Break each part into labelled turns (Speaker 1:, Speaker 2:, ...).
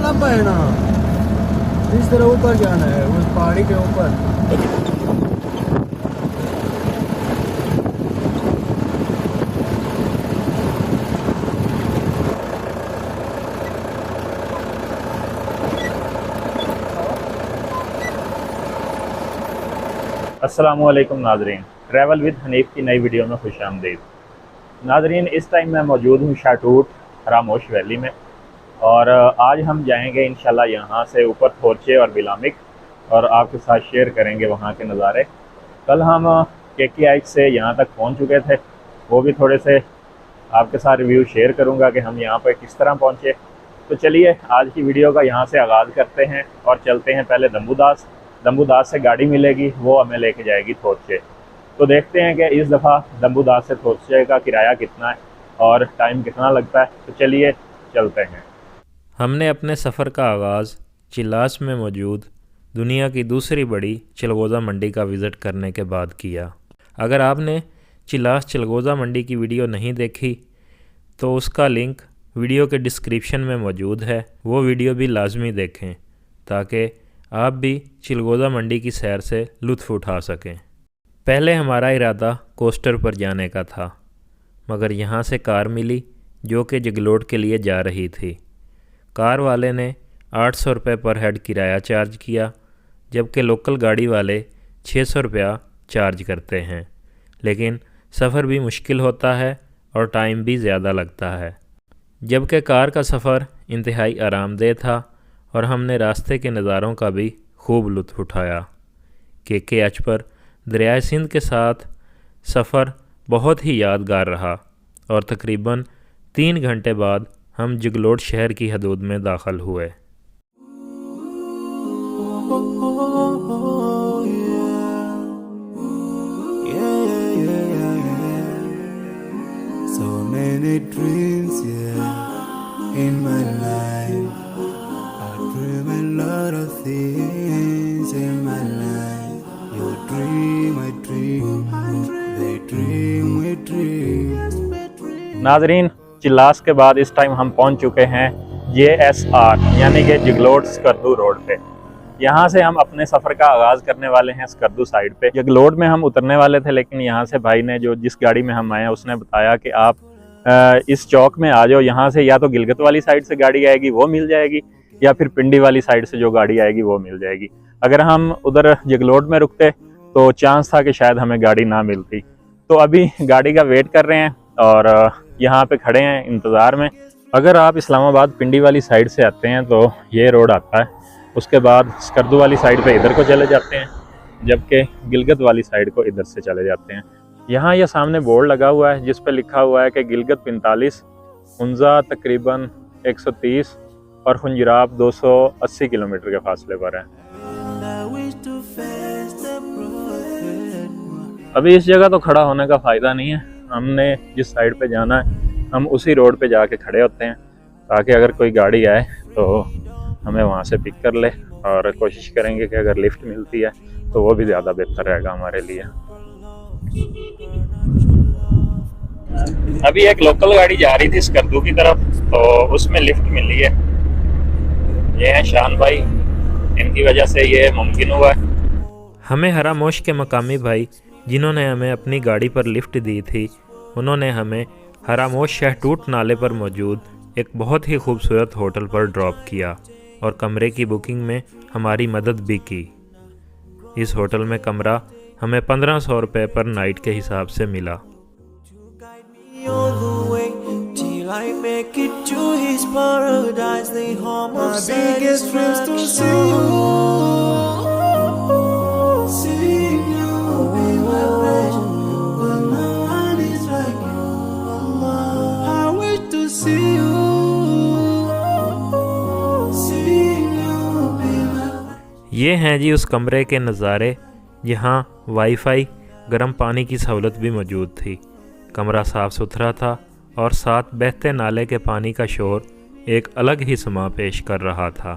Speaker 1: लंबा है ना, इस तरह ऊपर जाना है, उस पहाड़ी के ऊपर।
Speaker 2: अस्सलामुअलैकुम नाजरीन, ट्रैवल विद हनीफ की नई वीडियो में खुश आमदीद। नाजरीन, इस टाइम मैं मौजूद हूँ शाटूट हरामोश वैली में, और आज हम जाएंगे इंशाल्लाह यहाँ से ऊपर थोरचे और बिलामिक, और आपके साथ शेयर करेंगे वहाँ के नज़ारे। कल हम KKH से यहाँ तक पहुँच चुके थे, वो भी थोड़े से आपके साथ रिव्यू शेयर करूँगा कि हम यहाँ पर किस तरह पहुँचे। तो चलिए आज की वीडियो का यहाँ से आगाज़ करते हैं और चलते हैं पहले दम्बूदास से गाड़ी मिलेगी, वो हमें लेके जाएगी थोरचे। तो देखते हैं कि इस दफ़ा दम्बूदास से थोरचे का किराया कितना है और टाइम कितना लगता है। तो चलिए चलते हैं।
Speaker 3: हमने अपने सफ़र का आगाज़ चिल्लास में मौजूद दुनिया की दूसरी बड़ी चिलगोज़ा मंडी का विज़िट करने के बाद किया। अगर आपने चिल्लास चिलगोज़ा मंडी की वीडियो नहीं देखी तो उसका लिंक वीडियो के डिस्क्रिप्शन में मौजूद है, वो वीडियो भी लाजमी देखें ताकि आप भी चिलगोज़ा मंडी की सैर से लुत्फ़ उठा सकें। पहले हमारा इरादा कोस्टर पर जाने का था, मगर यहाँ से कार मिली जो कि जगलोट के लिए जा रही थी। कार वाले ने 800 रुपये पर हेड किराया चार्ज किया, जबकि लोकल गाड़ी वाले 600 रुपया चार्ज करते हैं। लेकिन सफ़र भी मुश्किल होता है और टाइम भी ज़्यादा लगता है, जबकि कार का सफ़र इंतहाई आरामदेह था और हमने रास्ते के नज़ारों का भी खूब लुत्फ़ उठाया। KKH पर दरियाए सिंध के साथ सफ़र बहुत ही यादगार रहा और तकरीबन 3 घंटे बाद हम जगलोट शहर की हदूद में दाखिल हुए।
Speaker 4: So many dreams, yeah, in my life. I dream a lot of things in my life. You dream, I dream, they dream, we dream.
Speaker 2: नाजरीन, चिल्लास के बाद इस टाइम हम पहुँच चुके हैं JSR यानी कि जगलोट स्कर्दू रोड पे। यहाँ से हम अपने सफ़र का आगाज़ करने वाले हैं स्कर्दू साइड पे। जगलोट में हम उतरने वाले थे, लेकिन यहाँ से भाई ने जिस गाड़ी में हम आए हैं उसने बताया कि आप इस चौक में आ जाओ, यहाँ से या तो गिलगत वाली साइड से गाड़ी आएगी वो मिल जाएगी, या फिर पिंडी वाली साइड से जो गाड़ी आएगी वो मिल जाएगी। अगर हम उधर जगलोट में रुकते तो चांस था कि शायद हमें गाड़ी ना मिलती। तो अभी गाड़ी का वेट कर रहे हैं और यहाँ पे खड़े हैं इंतज़ार में। अगर आप इस्लामाबाद पिंडी वाली साइड से आते हैं तो ये रोड आता है, उसके बाद स्कर्दू वाली साइड पे इधर को चले जाते हैं, जबकि गिलगत वाली साइड को इधर से चले जाते हैं। यहाँ ये सामने बोर्ड लगा हुआ है जिस पे लिखा हुआ है कि गिलगत 45, हुंजा तकरीबन 130 और खुंजराब 280 किलोमीटर के फासले पर है। अभी इस जगह तो खड़ा होने का फ़ायदा नहीं है, हमने जिस साइड पे जाना है हम उसी रोड पे जाके खड़े होते हैं, ताकि अगर कोई गाड़ी आए तो हमें वहाँ से पिक कर ले, और कोशिश करेंगे कि अगर लिफ्ट मिलती है तो वो भी ज़्यादा बेहतर रहेगा हमारे लिए। अभी एक लोकल गाड़ी जा रही थी स्कर्दू की तरफ, तो उसमें लिफ्ट मिली है। ये हैं शान भाई, इनकी वजह से ये मुमकिन हुआ है।
Speaker 3: हमें हरामोश के मकामी भाई जिन्होंने हमें अपनी गाड़ी पर लिफ्ट दी थी, उन्होंने हमें हरामोश शहटूट नाले पर मौजूद एक बहुत ही खूबसूरत होटल पर ड्रॉप किया और कमरे की बुकिंग में हमारी मदद भी की। इस होटल में कमरा हमें 1500 रुपये पर नाइट के हिसाब से मिला। ये हैं जी उस कमरे के नज़ारे, यहाँ वाईफाई, गर्म पानी की सहूलत भी मौजूद थी। कमरा साफ़ सुथरा था और साथ बहते नाले के पानी का शोर एक अलग ही समा पेश कर रहा था।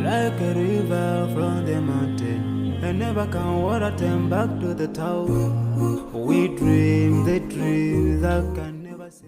Speaker 4: like a river from the mountain. And never can water turn back to the town. We dream the dreams that can never say.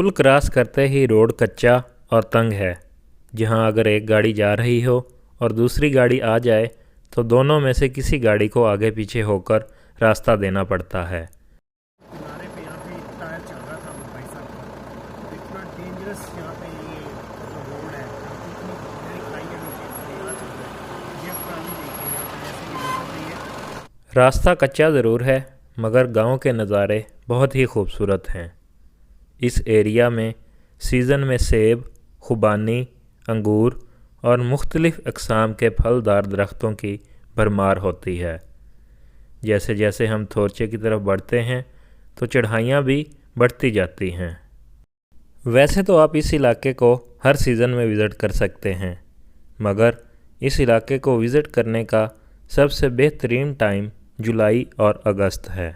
Speaker 3: पुल क्रॉस करते ही रोड कच्चा और तंग है, जहां अगर एक गाड़ी जा रही हो और दूसरी गाड़ी आ जाए तो दोनों में से किसी गाड़ी को आगे पीछे होकर रास्ता देना पड़ता है।
Speaker 5: किनारे पे यहाँ पे टायर चल रहा था वो भाई साहब का, इतना डेंजरस यहाँ पे ये रोड है, इतनी गहरी खाई है नीचे, अंधेरा चल रहा है। ये पुरानी देखिए यहाँ पे ऐसे ही गुजर रही है।
Speaker 3: रास्ता कच्चा ज़रूर है मगर गांव के नज़ारे बहुत ही खूबसूरत हैं। इस एरिया में सीज़न में सेब, खुबानी, अंगूर और मुख्तलिफ़ अक़साम के फलदार दरख्तों की भरमार होती है। जैसे जैसे हम थोरचे की तरफ बढ़ते हैं तो चढ़ाइयाँ भी बढ़ती जाती हैं। वैसे तो आप इस इलाके को हर सीज़न में विज़िट कर सकते हैं, मगर इस इलाके को विज़िट करने का सबसे बेहतरीन टाइम जुलाई और अगस्त है।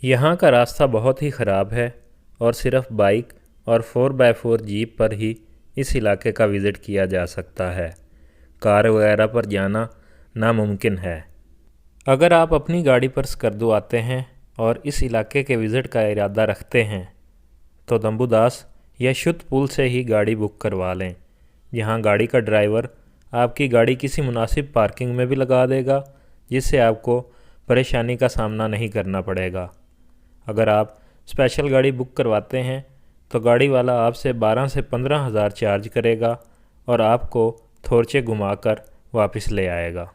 Speaker 3: यहाँ का रास्ता बहुत ही ख़राब है और सिर्फ़ बाइक और 4x4 जीप पर ही इस इलाके का विज़िट किया जा सकता है। कार वगैरह पर जाना नामुमकिन है। अगर आप अपनी गाड़ी पर स्कर्दू आते हैं और इस इलाके के विज़िट का इरादा रखते हैं तो दम्बुदास या शुद्ध पुल से ही गाड़ी बुक करवा लें, जहाँ गाड़ी का ड्राइवर आपकी गाड़ी किसी मुनासिब पार्किंग में भी लगा देगा, जिससे आपको परेशानी का सामना नहीं करना पड़ेगा। अगर आप स्पेशल गाड़ी बुक करवाते हैं तो गाड़ी वाला आपसे 12 से 15 हज़ार चार्ज करेगा और आपको थोरचे घुमाकर वापस ले आएगा।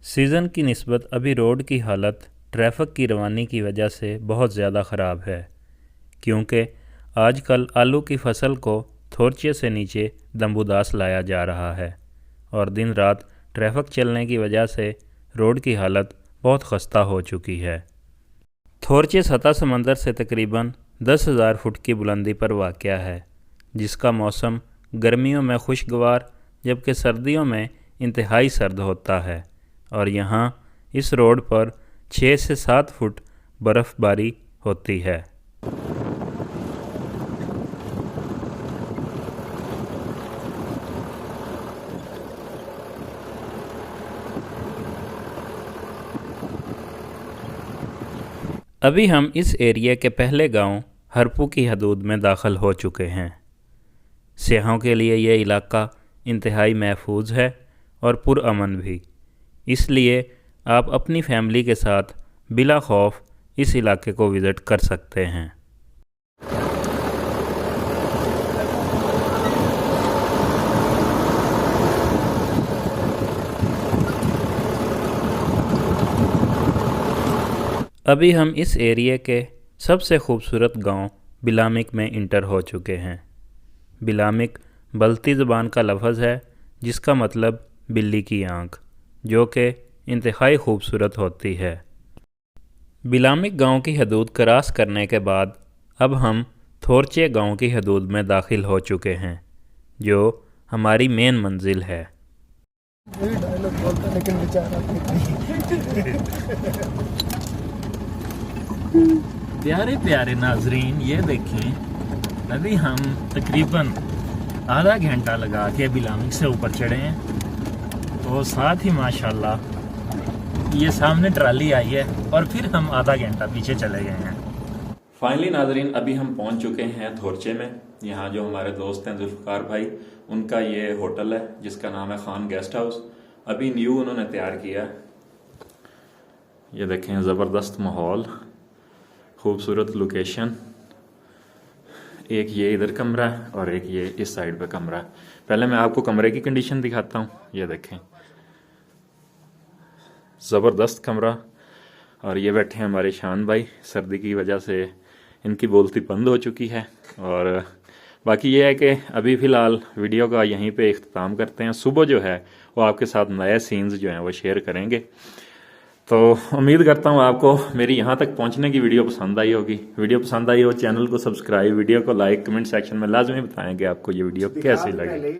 Speaker 3: सीज़न की निस्बत अभी रोड की हालत ट्रैफिक की रवानी की वजह से बहुत ज़्यादा ख़राब है, क्योंकि आजकल आलू की फसल को थोरचे से नीचे दम्बुदास लाया जा रहा है और दिन रात ट्रैफिक चलने की वजह से रोड की हालत बहुत खस्ता हो चुकी है। थोरचे सतह समंदर से तकरीबन 10,000 फुट की बुलंदी पर वाक़या है, जिसका मौसम गर्मियों में खुशगवार जबकि सर्दियों में इंतहाई सर्द होता है और यहाँ इस रोड पर 6 से 7 फुट बर्फ़बारी होती है। अभी हम इस एरिया के पहले गांव हरपू की हदूद में दाखिल हो चुके हैं। सियाहों के लिए ये इलाका इंतहाई महफूज है और पुरअमन भी, इसलिए आप अपनी फैमिली के साथ बिला खौफ इस इलाके को विज़िट कर सकते हैं। अभी हम इस एरिया के सबसे खूबसूरत गांव बिलामिक में इंटर हो चुके हैं। बिलामिक बल्ती ज़बान का लफ्ज़ है जिसका मतलब बिल्ली की आँख, जो कि इंतहाई खूबसूरत होती है। बिलामिक गांव की हदूद क्रॉस करने के बाद अब हम थोरचे गांव की हदूद में दाखिल हो चुके हैं, जो हमारी मेन मंजिल है।
Speaker 1: वही डायलॉग बोलता लेकिन बेचारा
Speaker 2: प्यारे प्यारे नाजरीन, ये देखें अभी हम तकरीबन आधा घंटा लगा के बिलामिक से ऊपर चढ़े हैं, तो साथ ही माशाल्लाह ये सामने ट्राली आई है और फिर हम आधा घंटा पीछे चले गए हैं। फाइनली नाजरीन, अभी हम पहुंच चुके हैं थोरचे में। यहाँ जो हमारे दोस्त हैं जुल्फ़कार भाई, उनका ये होटल है जिसका नाम है खान गेस्ट हाउस। अभी न्यू उन्होंने तैयार किया है। ये देखें, ज़बरदस्त माहौल, खूबसूरत लोकेशन। एक ये इधर कमरा है और एक ये इस साइड पे कमरा है। पहले मैं आपको कमरे की कंडीशन दिखाता हूँ। ये देखें, ज़बरदस्त कमरा। और ये बैठे हैं हमारे शान भाई, सर्दी की वजह से इनकी बोलती बंद हो चुकी है। और बाकी ये है कि अभी फ़िलहाल वीडियो का यहीं पे इख्तिताम करते हैं। सुबह जो है वो आपके साथ नए सीन्स जो हैं वो शेयर करेंगे। तो उम्मीद करता हूँ आपको मेरी यहाँ तक पहुँचने की वीडियो पसंद आई होगी। वीडियो पसंद आई हो चैनल को सब्सक्राइब, वीडियो को लाइक, कमेंट सेक्शन में लाजमी बताएं कि आपको ये वीडियो कैसी लगी।